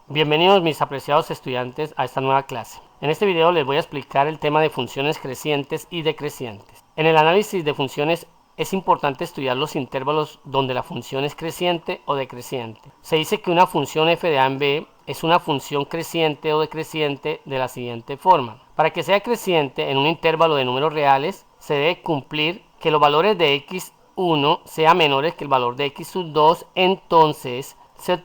Bienvenidos mis apreciados estudiantes a esta nueva clase. En este video les voy a explicar el tema de funciones crecientes y decrecientes. En el análisis de funciones es importante estudiar los intervalos donde la función es creciente o decreciente. Se dice que una función f de a en b es una función creciente o decreciente de la siguiente forma. Para que sea creciente en un intervalo de números reales, se debe cumplir que los valores de x1 sean menores que el valor de x sub 2, entonces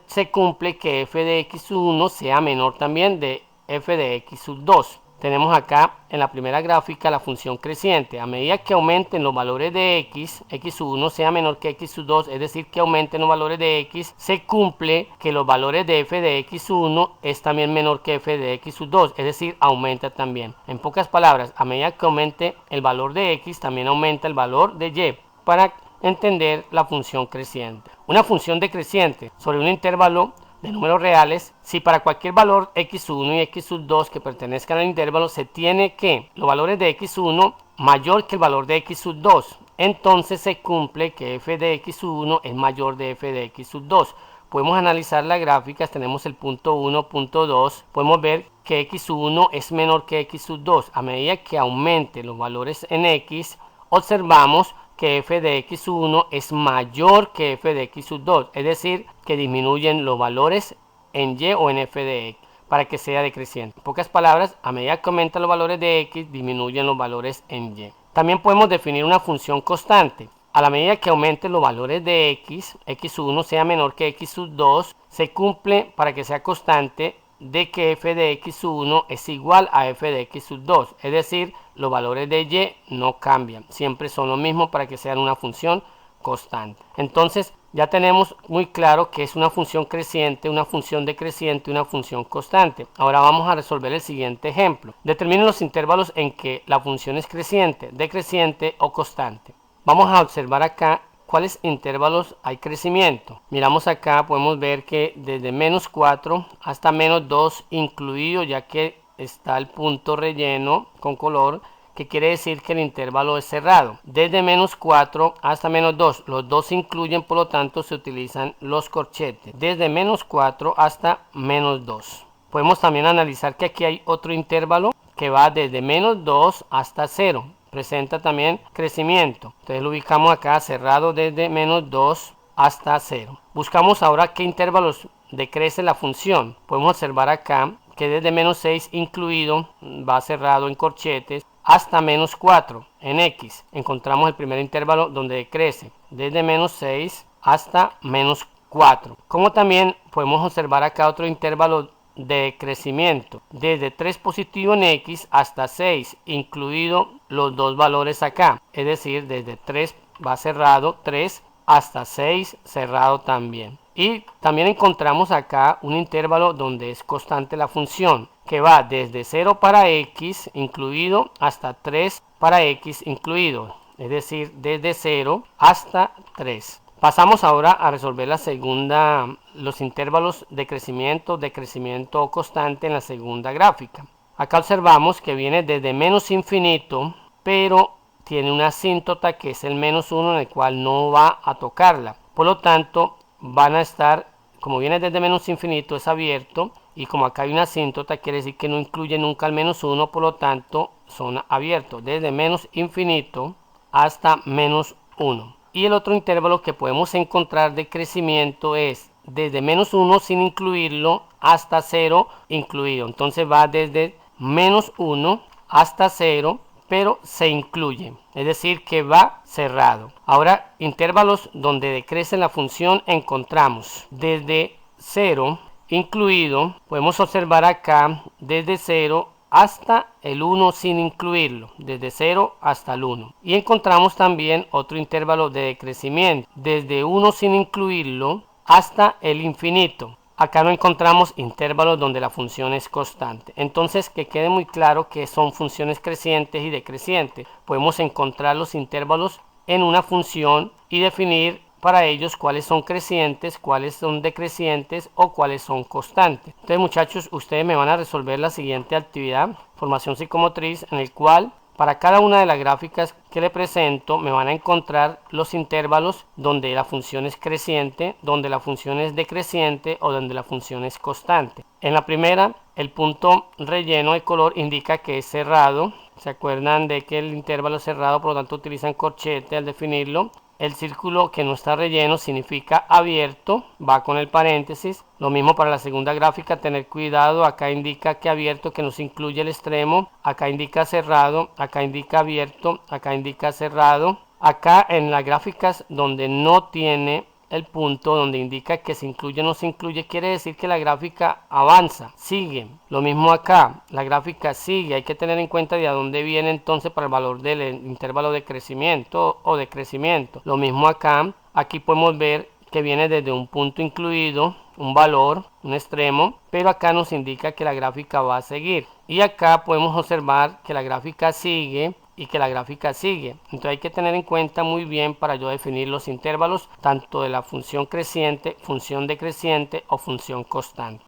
se cumple que f de x1 sea menor también de f de x sub 2. Tenemos acá en la primera gráfica la función creciente. A medida que aumenten los valores de x, x1 sea menor que x sub 2, es decir, que aumenten los valores de x, se cumple que los valores de f de x1 es también menor que f de x sub 2, es decir, aumenta también. En pocas palabras, a medida que aumente el valor de x, también aumenta el valor de y. Para entender la función creciente. Una función decreciente sobre un intervalo de números reales, si para cualquier valor x1 y x sub 2 que pertenezcan al intervalo se tiene que los valores de x1 mayor que el valor de x sub 2, entonces se cumple que f de x1 es mayor de f de x sub 2. Podemos analizar las gráficas, tenemos el punto 1, punto 2, podemos ver que x1 es menor que x sub 2. A medida que aumente los valores en x, observamos que f de x1 es mayor que f de x sub 2, es decir, que disminuyen los valores en y o en f de x para que sea decreciente. En pocas palabras, a medida que aumentan los valores de x, disminuyen los valores en y. También podemos definir una función constante. A la medida que aumenten los valores de x, x1 sea menor que x sub 2, se cumple para que sea constante de que f de x1 es igual a f de x sub 2, es decir, los valores de y no cambian, siempre son los mismos para que sean una función constante. Entonces ya tenemos muy claro que es una función creciente, una función decreciente y una función constante. Ahora vamos a resolver el siguiente ejemplo. Determinen los intervalos en que la función es creciente, decreciente o constante. Vamos a observar acá ¿cuáles intervalos hay crecimiento? Miramos acá, podemos ver que desde menos 4 hasta menos 2 incluido, ya que está el punto relleno con color, que quiere decir que el intervalo es cerrado. Desde menos 4 hasta menos 2, los dos se incluyen, por lo tanto se utilizan los corchetes. Desde menos 4 hasta menos 2. Podemos también analizar que aquí hay otro intervalo que va desde menos 2 hasta 0. Presenta también crecimiento, entonces lo ubicamos acá cerrado desde menos 2 hasta 0. Buscamos ahora qué intervalos decrece la función. Podemos observar acá que desde menos 6 incluido va cerrado en corchetes hasta menos 4 en x. Encontramos el primer intervalo donde decrece desde menos 6 hasta menos 4. Como también podemos observar acá otro intervalo de crecimiento desde 3 positivo en x hasta 6 incluido los dos valores acá, es decir, desde 3 va cerrado 3 hasta 6 cerrado también. Y también encontramos acá un intervalo donde es constante la función, que va desde 0 para x incluido hasta 3 para x incluido, es decir, desde 0 hasta 3. Pasamos ahora a resolver los intervalos de crecimiento, decrecimiento o constante en la segunda gráfica. Acá observamos que viene desde menos infinito, pero tiene una asíntota que es el menos 1 en el cual no va a tocarla. Por lo tanto, van a estar, como viene desde menos infinito, es abierto, y como acá hay una asíntota, quiere decir que no incluye nunca el menos 1, por lo tanto, son abiertos desde menos infinito hasta menos 1. Y el otro intervalo que podemos encontrar de crecimiento es desde menos 1 sin incluirlo hasta 0 incluido. Entonces va desde menos 1 hasta 0, pero se incluye, es decir, que va cerrado. Ahora, intervalos donde decrece la función encontramos desde 0 incluido, podemos observar acá desde 0 hasta el 1 sin incluirlo, desde 0 hasta el 1. Y encontramos también otro intervalo de decrecimiento, desde 1 sin incluirlo hasta el infinito. Acá no encontramos intervalos donde la función es constante. Entonces, que quede muy claro que son funciones crecientes y decrecientes. Podemos encontrar los intervalos en una función y definir para ellos cuáles son crecientes, cuáles son decrecientes o cuáles son constantes. Entonces, muchachos, ustedes me van a resolver la siguiente actividad, formación psicomotriz, en el cual para cada una de las gráficas que le presento me van a encontrar los intervalos donde la función es creciente, donde la función es decreciente o donde la función es constante. En la primera, el punto relleno de color indica que es cerrado. ¿Se acuerdan de que el intervalo es cerrado, por lo tanto utilizan corchete al definirlo? El círculo que no está relleno significa abierto, va con el paréntesis. Lo mismo para la segunda gráfica, tener cuidado, acá indica que abierto, que nos incluye el extremo, acá indica cerrado, acá indica abierto, acá indica cerrado. Acá en las gráficas donde no tiene el punto, donde indica que se incluye o no se incluye, quiere decir que la gráfica avanza, sigue. Lo mismo acá, la gráfica sigue, hay que tener en cuenta de a dónde viene entonces para el valor del intervalo de crecimiento o decrecimiento. Lo mismo acá, aquí podemos ver que viene desde un punto incluido, un valor, un extremo, pero acá nos indica que la gráfica va a seguir. Y acá podemos observar que la gráfica sigue y que la gráfica sigue. Entonces hay que tener en cuenta muy bien para yo definir los intervalos tanto de la función creciente, función decreciente o función constante.